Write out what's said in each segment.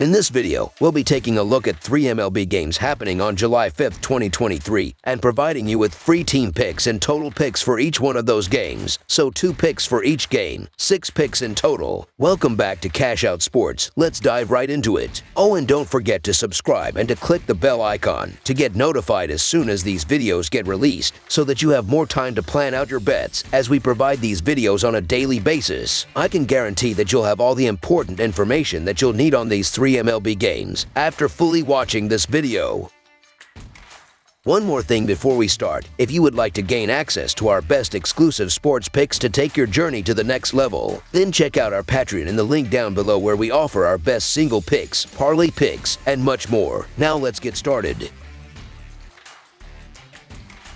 In this video, we'll be taking a look at 3 MLB games happening on July 5th, 2023, and providing you with free team picks and total picks for each one of those games. So 2 picks for each game, 6 picks in total. Welcome back to Cash Out Sports. Let's dive right into it. Oh, and don't forget to subscribe and to click the bell icon to get notified as soon as these videos get released, so that you have more time to plan out your bets as we provide these videos on a daily basis. I can guarantee that you'll have all the important information that you'll need on these 3 MLB games after fully watching this video. One more thing before we start, if you would like to gain access to our best exclusive sports picks to take your journey to the next level, then check out our Patreon in the link down below, where we offer our best single picks, parlay picks, and much more. Now let's get started.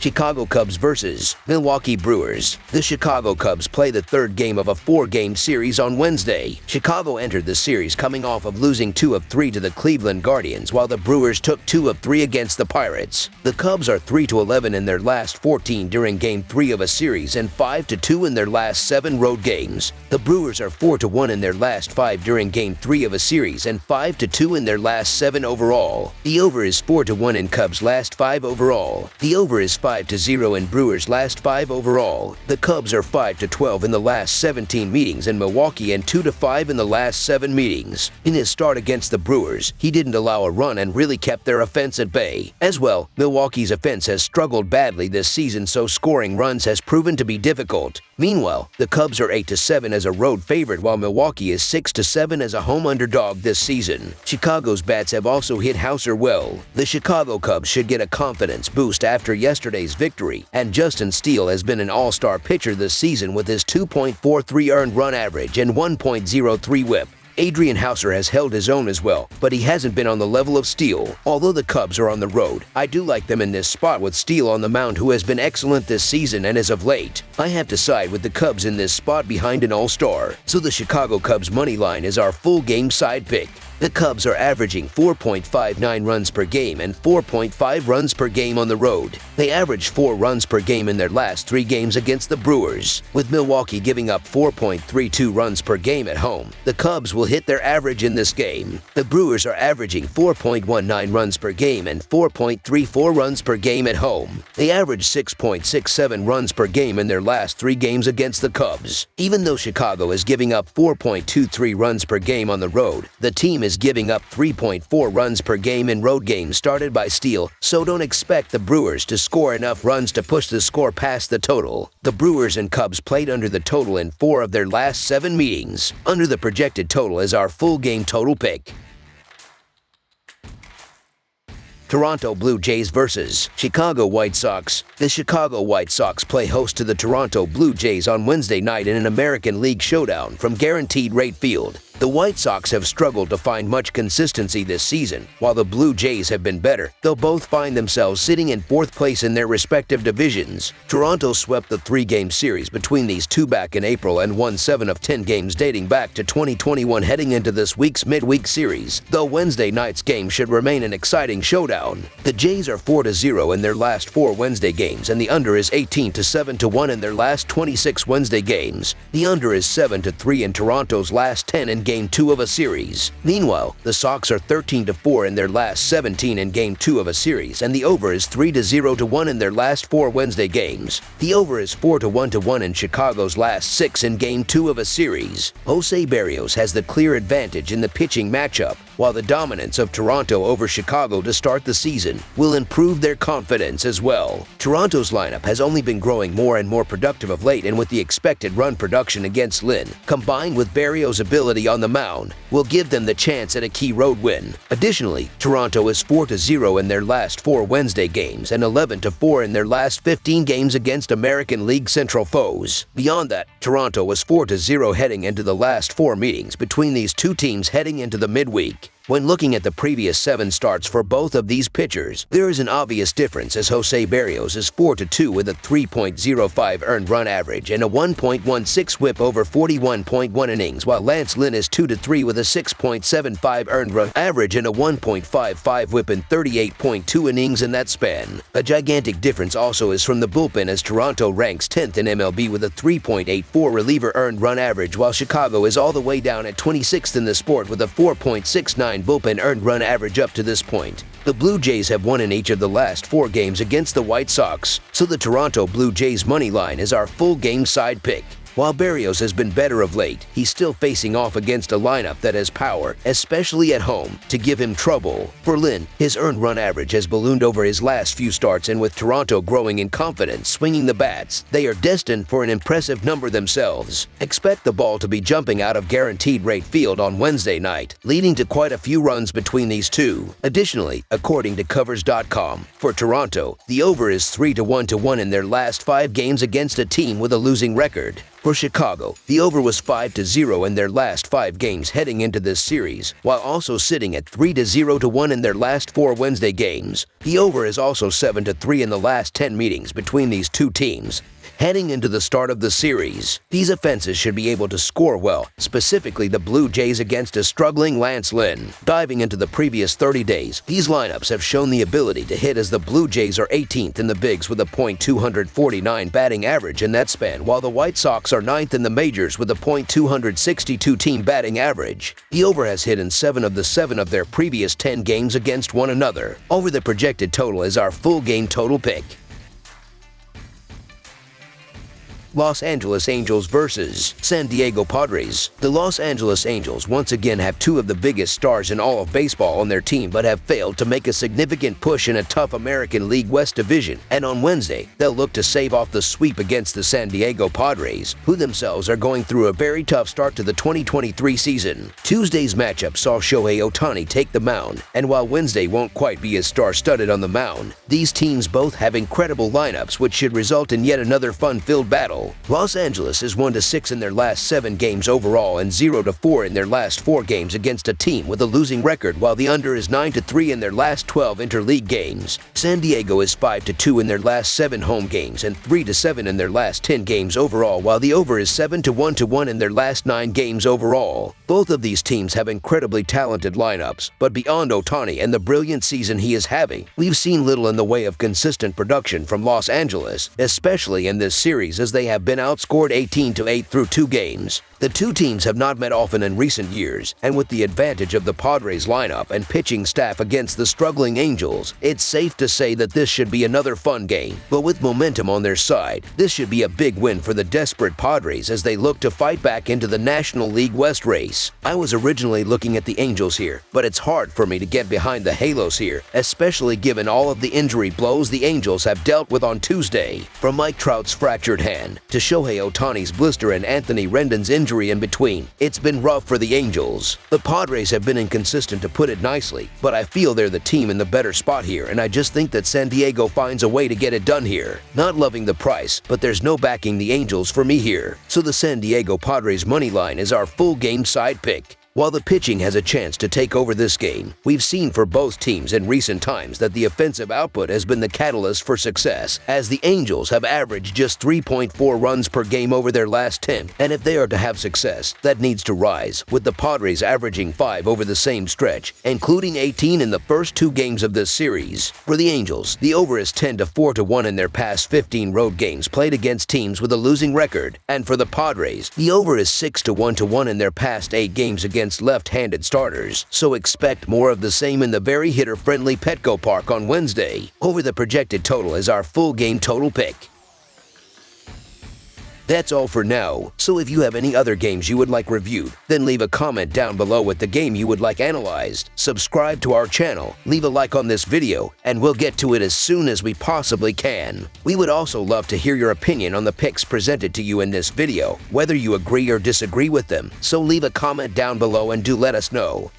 Chicago Cubs versus Milwaukee Brewers. The Chicago Cubs play the third game of a 4-game series on Wednesday. Chicago entered the series coming off of losing 2 of 3 to the Cleveland Guardians, while the Brewers took 2 of 3 against the Pirates. The Cubs are 3-11 in their last 14 during Game 3 of a series and 5-2 in their last 7 road games. The Brewers are 4-1 in their last 5 during Game 3 of a series and 5-2 in their last 7 overall. The over is 4-1 in Cubs' last 5 overall. The over is 5-0 in Brewers' last 5 overall. The Cubs are 5-12 in the last 17 meetings in Milwaukee and 2-5 in the last 7 meetings. In his start against the Brewers, he didn't allow a run and really kept their offense at bay. As well, Milwaukee's offense has struggled badly this season, so scoring runs has proven to be difficult. Meanwhile, the Cubs are 8-7 as a road favorite, while Milwaukee is 6-7 as a home underdog this season. Chicago's bats have also hit Hauser well. The Chicago Cubs should get a confidence boost after yesterday's victory, and Justin Steele has been an all-star pitcher this season with his 2.43 earned run average and 1.03 whip. Adrian Hauser has held his own as well, but he hasn't been on the level of Steele. Although the Cubs are on the road, I do like them in this spot with Steele on the mound, who has been excellent this season and as of late. I have to side with the Cubs in this spot behind an all-star, so the Chicago Cubs money line is our full game side pick. The Cubs are averaging 4.59 runs per game and 4.5 runs per game on the road. They averaged 4 runs per game in their last 3 games against the Brewers. With Milwaukee giving up 4.32 runs per game at home, the Cubs will hit their average in this game. The Brewers are averaging 4.19 runs per game and 4.34 runs per game at home. They averaged 6.67 runs per game in their last 3 games against the Cubs. Even though Chicago is giving up 4.23 runs per game on the road, the team is giving up 3.4 runs per game in road games started by Steele, so don't expect the Brewers to score enough runs to push the score past the total. The Brewers and Cubs played under the total in 4 of their last 7 meetings. Under the projected total is our full game total pick. Toronto Blue Jays versus Chicago White Sox. The Chicago White Sox play host to the Toronto Blue Jays on Wednesday night in an American League showdown from Guaranteed Rate Field. The White Sox have struggled to find much consistency this season, while the Blue Jays have been better. They'll both find themselves sitting in 4th place in their respective divisions. Toronto swept the 3-game series between these two back in April and won 7 of 10 games dating back to 2021 heading into this week's midweek series, though Wednesday night's game should remain an exciting showdown. The Jays are 4-0 in their last 4 Wednesday games, and the under is 18-7-1 in their last 26 Wednesday games. The under is 7-3 in Toronto's last 10 in Game 2 of a series. Meanwhile, the Sox are 13-4 in their last 17 in Game 2 of a series, and the over is 3-0-1 in their last 4 Wednesday games. The over is 4-1 in Chicago's last 6 in Game 2 of a series. Jose Berrios has the clear advantage in the pitching matchup, while the dominance of Toronto over Chicago to start the season will improve their confidence as well. Toronto's lineup has only been growing more and more productive of late, and with the expected run production against Lynn, combined with Berrios' ability on the mound, will give them the chance at a key road win. Additionally, Toronto is 4-0 in their last 4 Wednesday games and 11-4 in their last 15 games against American League Central foes. Beyond that, Toronto was 4-0 heading into the last 4 meetings between these two teams heading into the midweek. When looking at the previous 7 starts for both of these pitchers, there is an obvious difference, as Jose Berrios is 4-2 with a 3.05 earned run average and a 1.16 whip over 41.1 innings, while Lance Lynn is 2-3 with a 6.75 earned run average and a 1.55 whip in 38.2 innings in that span. A gigantic difference also is from the bullpen, as Toronto ranks 10th in MLB with a 3.84 reliever earned run average, while Chicago is all the way down at 26th in the sport with a 4.69 .9 bullpen earned run average up to this point. The Blue Jays have won in each of the last 4 games against the White Sox, so the Toronto Blue Jays money line is our full game side pick. While Berrios has been better of late, he's still facing off against a lineup that has power, especially at home, to give him trouble. For Lynn, his earned run average has ballooned over his last few starts, and with Toronto growing in confidence, swinging the bats, they are destined for an impressive number themselves. Expect the ball to be jumping out of guaranteed rate field on Wednesday night, leading to quite a few runs between these two. Additionally, according to covers.com, for Toronto, the over is 3-1 in their last 5 games against a team with a losing record. For Chicago, the over was 5-0 in their last 5 games heading into this series, while also sitting at 3-0 in their last 4 Wednesday games. The over is also 7-3 in the last 10 meetings between these two teams. Heading into the start of the series, these offenses should be able to score well, specifically the Blue Jays against a struggling Lance Lynn. Diving into the previous 30 days, these lineups have shown the ability to hit, as the Blue Jays are 18th in the bigs with a .249 batting average in that span, while the White Sox are 9th in the majors with a .262 team batting average. The over has hit in 7 of their previous 10 games against one another. Over the projected total is our full game total pick. Los Angeles Angels versus San Diego Padres. The Los Angeles Angels once again have 2 of the biggest stars in all of baseball on their team, but have failed to make a significant push in a tough American League West division, and on Wednesday, they'll look to save off the sweep against the San Diego Padres, who themselves are going through a very tough start to the 2023 season. Tuesday's matchup saw Shohei Ohtani take the mound, and while Wednesday won't quite be as star-studded on the mound, these teams both have incredible lineups, which should result in yet another fun-filled battle. Los Angeles is 1-6 in their last 7 games overall and 0-4 in their last 4 games against a team with a losing record, while the under is 9-3 in their last 12 interleague games. San Diego is 5-2 in their last 7 home games and 3-7 in their last 10 games overall, while the over is 7-1 in their last 9 games overall. Both of these teams have incredibly talented lineups, but beyond Ohtani and the brilliant season he is having, we've seen little in the way of consistent production from Los Angeles, especially in this series, as they have been outscored 18-8 through 2 games. The two teams have not met often in recent years, and with the advantage of the Padres lineup and pitching staff against the struggling Angels, it's safe to say that this should be another fun game. But with momentum on their side, this should be a big win for the desperate Padres as they look to fight back into the National League West race. I was originally looking at the Angels here, but it's hard for me to get behind the Halos here, especially given all of the injury blows the Angels have dealt with on Tuesday. From Mike Trout's fractured hand to Shohei Ohtani's blister and Anthony Rendon's injury in between, it's been rough for the Angels. The Padres have been inconsistent, to put it nicely, but I feel they're the team in the better spot here, and I just think that San Diego finds a way to get it done here. Not loving the price, but there's no backing the Angels for me here, so the San Diego Padres money line is our full game side pick. While the pitching has a chance to take over this game, we've seen for both teams in recent times that the offensive output has been the catalyst for success, as the Angels have averaged just 3.4 runs per game over their last 10, and if they are to have success, that needs to rise, with the Padres averaging 5 over the same stretch, including 18 in the first 2 games of this series. For the Angels, the over is 10-4 in their past 15 road games played against teams with a losing record, and for the Padres, the over is 6-1 in their past 8 games against left-handed starters, so expect more of the same in the very hitter-friendly Petco Park on Wednesday. Over the projected total is our full game total pick. That's all for now, so if you have any other games you would like reviewed, then leave a comment down below with the game you would like analyzed. Subscribe to our channel, leave a like on this video, and we'll get to it as soon as we possibly can. We would also love to hear your opinion on the picks presented to you in this video, whether you agree or disagree with them, so leave a comment down below and do let us know.